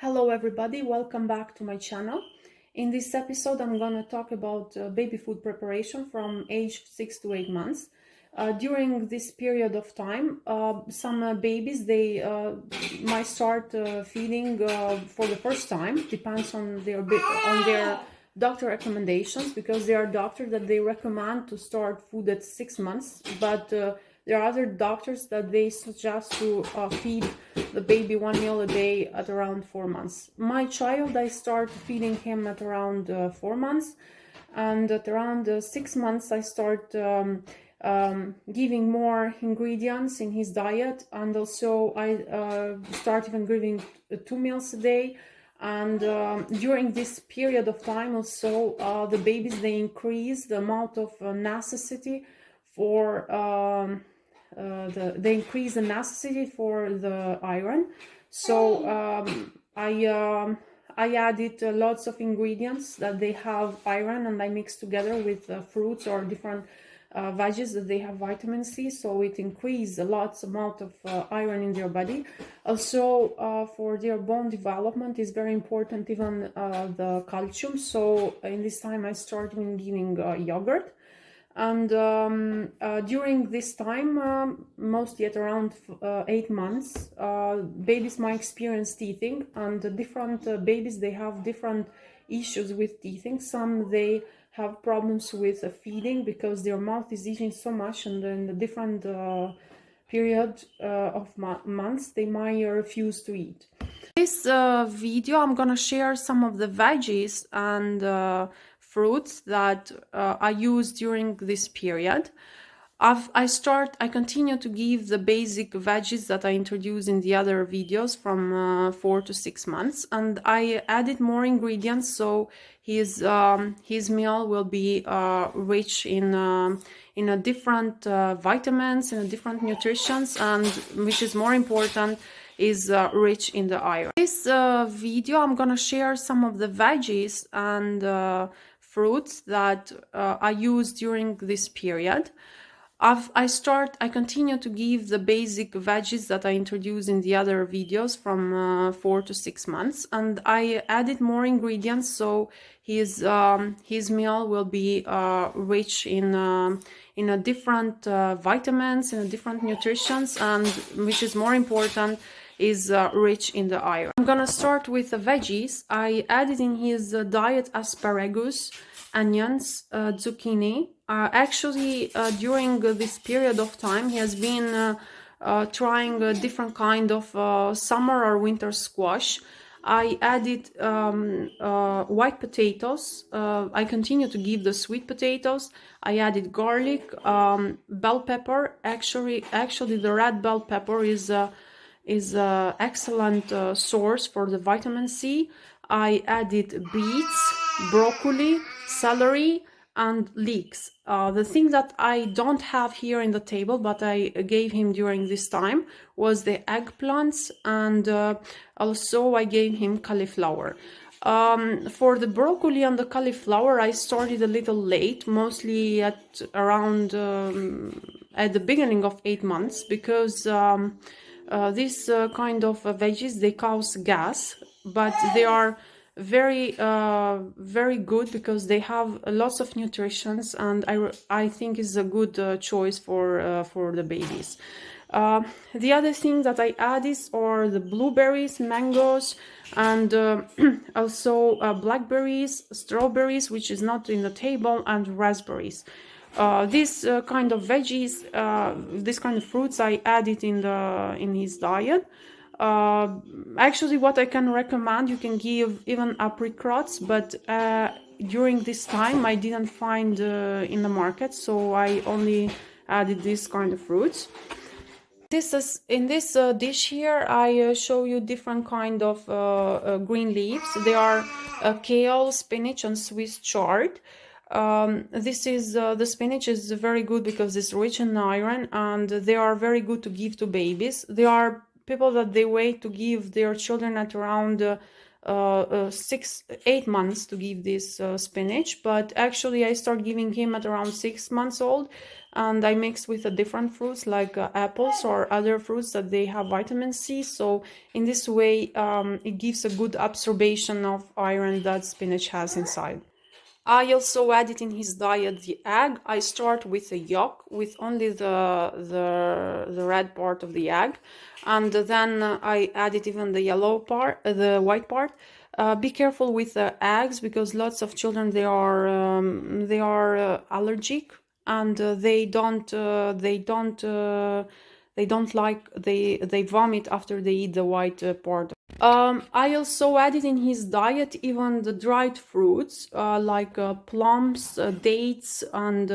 Hello everybody, welcome back to my channel. In this episode I'm going to talk about baby food preparation from age 6 to 8 months. During this period of time, some babies they might start feeding for the first time. Depends on their doctor recommendations, because there are doctors that they recommend to start food at 6 months, but there are other doctors that they suggest to feed the baby one meal a day at around 4 months. My child, I start feeding him at around 4 months, and at around 6 months I start giving more ingredients in his diet, and also I start even giving 2 meals a day. And during this period of time also, the babies, they increase the amount of necessity for they increase the necessity for the iron. So I added lots of ingredients that they have iron, and I mix together with fruits or different veggies that they have vitamin C, so it increases a lot amount of iron in their body. Also for their bone development is very important, even the calcium. So in this time I started giving yogurt. And during this time, mostly at around 8 months, babies might experience teething, and different babies, they have different issues with teething. Some they have problems with feeding because their mouth is eating so much, and in the different period of months they might refuse to eat. This video I'm gonna share some of the veggies and fruits that I use during this period. I continue to give the basic veggies that I introduced in the other videos from 4 to 6 months, and I added more ingredients, so his meal will be rich in a different vitamins, in a different nutritions, and which is more important, is rich in the iron. This video I'm gonna share some of the veggies and fruits that I use during this period. I continue to give the basic veggies that I introduced in the other videos from 4 to 6 months, and I added more ingredients, so his meal will be rich in a different vitamins, in a different nutritions, and which is more important, is rich in the iron. I'm gonna start with the veggies. I added in his diet asparagus, onions, zucchini. Actually, during this period of time, he has been trying a different kind of summer or winter squash. I added white potatoes. I continue to give the sweet potatoes. I added garlic, bell pepper. Actually, the red bell pepper is excellent source for the vitamin C. I added beets, broccoli, celery, and leeks. The thing that I don't have here in the table, but I gave him during this time, was the eggplants, and also I gave him cauliflower. For the broccoli and the cauliflower, I started a little late, mostly at around at the beginning of 8 months, because this kind of veggies, they cause gas, but they are very good because they have lots of nutritions, and I think is a good choice for the babies. The other thing that I added are the blueberries, mangoes, and also blackberries, strawberries, which is not in the table, and raspberries. This kind of veggies, this kind of fruits, I added in his diet. Actually, what I can recommend, you can give even apricots, but during this time I didn't find in the market, so I only added this kind of fruits. In this dish here, I show you different kind of green leaves. They are kale, spinach, and Swiss chard. This is the spinach is very good because it's rich in iron, and they are very good to give to babies. They are people that they wait to give their children at around 8 months to give this spinach, but actually I start giving him at around 6 months old, and I mix with different fruits like apples or other fruits that they have vitamin C. So in this way, it gives a good absorption of iron that spinach has inside. I also added in his diet the egg. I start with the yolk, with only the red part of the egg, and then I added even the yellow part, the white part. Be careful with the eggs because lots of children they are allergic, and they don't like, they vomit after they eat the white part. I also added in his diet even the dried fruits like plums, dates, and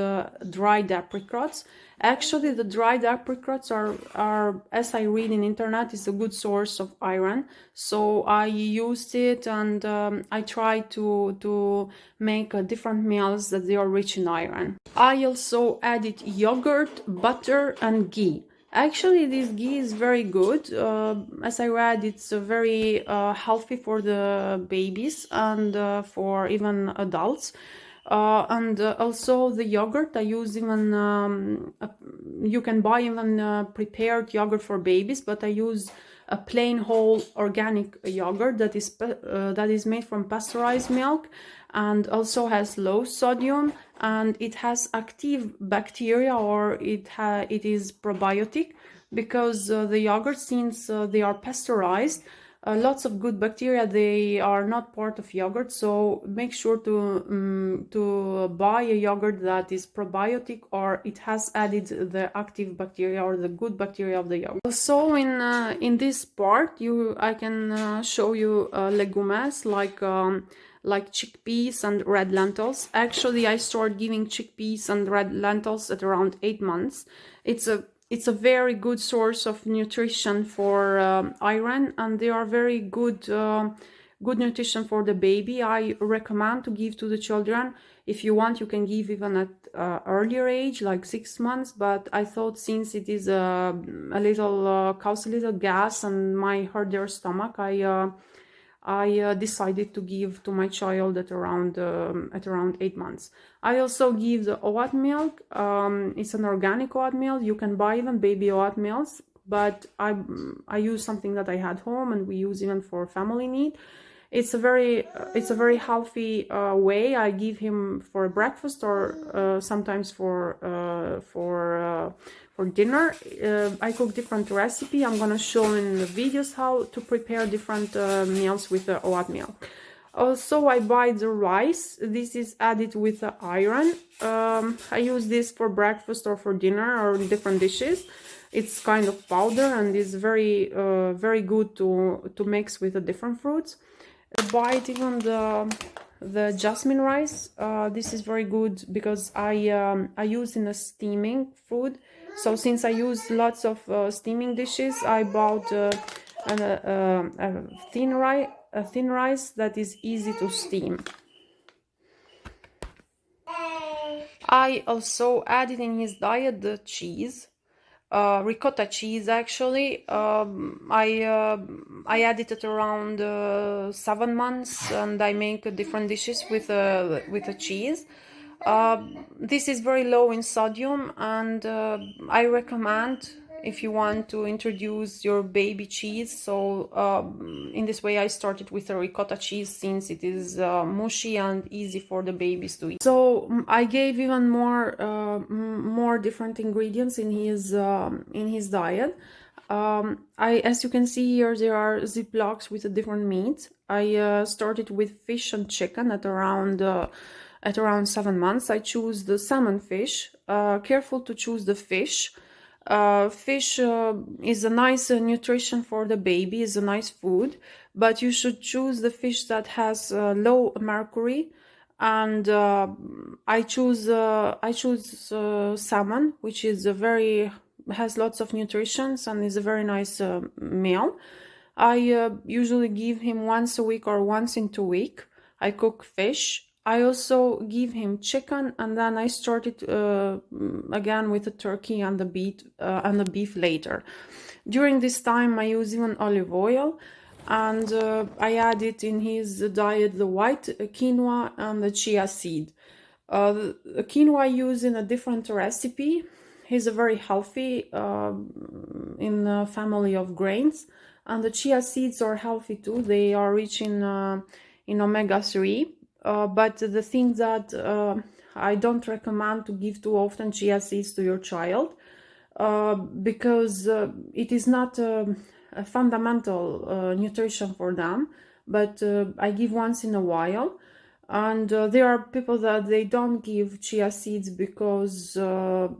dried apricots. Actually, the dried apricots are, as I read in internet, is a good source of iron. So I used it, and I tried to make different meals that they are rich in iron. I also added yogurt, butter, and ghee. Actually, this ghee is very good. As I read, it's very healthy for the babies and for even adults. And also the yogurt, I use even, you can buy even prepared yogurt for babies, but I use a plain whole organic yogurt that is made from pasteurized milk, and also has low sodium, and it has active bacteria, or it is probiotic, because the yogurt, since they are pasteurized, lots of good bacteria, they are not part of yogurt. So make sure to buy a yogurt that is probiotic, or it has added the active bacteria or the good bacteria of the yogurt. So in this part, I can show you legumes like chickpeas and red lentils. Actually, I started giving chickpeas and red lentils at around 8 months. It's a very good source of nutrition for iron, and they are very good nutrition for the baby. I recommend to give to the children. If you want, you can give even at earlier age, like 6 months. But I thought, since it is a little cause a little gas and might hurt their stomach, I decided to give to my child at around 8 months. I also give the oatmeal. It's an organic oatmeal. You can buy even baby oatmeals, but I use something that I had home, and we use even for family need. It's a very healthy way. I give him for breakfast, or sometimes for dinner. I cook different recipe. I'm gonna show in the videos how to prepare different meals with the oatmeal. Also, I buy the rice. This is added with the iron. I use this for breakfast or for dinner or different dishes. It's kind of powder, and is very good to mix with the different fruits. I buy even the jasmine rice. This is very good because I use in a steaming food. So since I use lots of steaming dishes, I bought a thin rice that is easy to steam. I also added in his diet the cheese. Ricotta cheese, actually. I added it around 7 months, and I make different dishes with a cheese. This is very low in sodium, and I recommend, if you want to introduce your baby cheese. So in this way, I started with a ricotta cheese, since it is mushy and easy for the babies to eat. So I gave even more different ingredients in his diet. As you can see here, there are ziplocs with a different meat. I started with fish and chicken at around 7 months. I choose the salmon fish. Careful to choose the fish. Fish is a nice nutrition for the baby, is a nice food, but you should choose the fish that has low mercury. And I choose salmon, which is has lots of nutrition and is a very nice meal. I usually give him once a week or once in 2 weeks. I cook fish. I also give him chicken, and then I started again with the turkey and the beef later. During this time, I use even olive oil. and I added in his diet the white quinoa and the chia seed. The quinoa I use in a different recipe. He's a very healthy in a family of grains, and the chia seeds are healthy too. They are rich in omega-3. But the thing that I don't recommend to give too often chia seeds to your child, because it is not a fundamental nutrition for them, but I give once in a while. And there are people that they don't give chia seeds because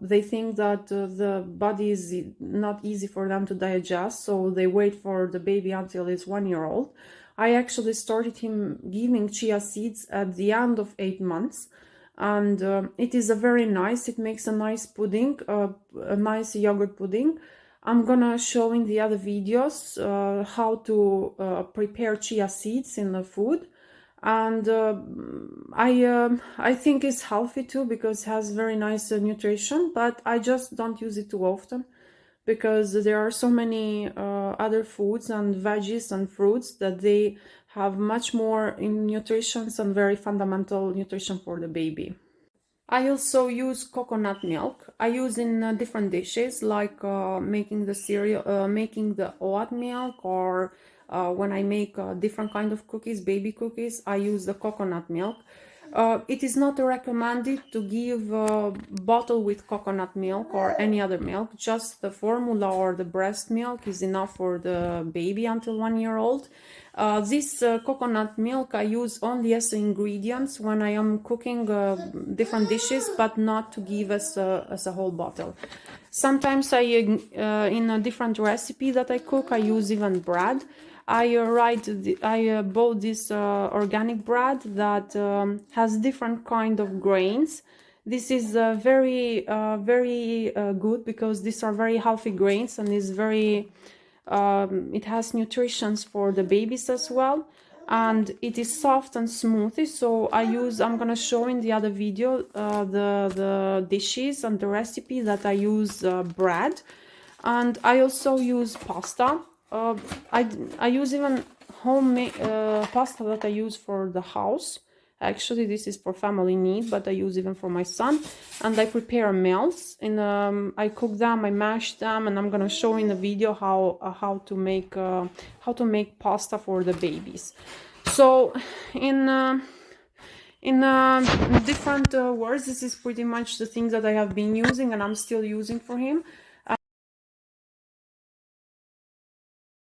they think that the body is not easy for them to digest, so they wait for the baby until it's 1 year old. I actually started him giving chia seeds at the end of 8 months, and it is a very nice, it makes a nice pudding, a nice yogurt pudding. I'm gonna show in the other videos how to prepare chia seeds in the food. And I think it's healthy too, because it has very nice nutrition, but I just don't use it too often, because there are so many other foods and veggies and fruits that they have much more in nutrition and very fundamental nutrition for the baby. I also use coconut milk. I use in different dishes, like making the cereal, making the oat milk, or when I make different kind of cookies, baby cookies, I use the coconut milk. It is not recommended to give a bottle with coconut milk or any other milk. Just the formula or the breast milk is enough for the baby until 1 year old. This coconut milk I use only as ingredients when I am cooking different dishes, but not to give as a whole bottle. Sometimes in a different recipe that I cook, I use even bread. I bought this organic bread that has different kind of grains. This is very good, because these are very healthy grains, and is very it has nutritions for the babies as well, and it is soft and smooth. So I'm gonna show in the other video the dishes and the recipe that I use bread. And I also use pasta. I use even homemade pasta that I use for the house. Actually, this is for family need, but I use even for my son. And I prepare meals. I cook them, I mash them, and I'm gonna show in the video how to make pasta for the babies. So in different words, this is pretty much the things that I have been using and I'm still using for him.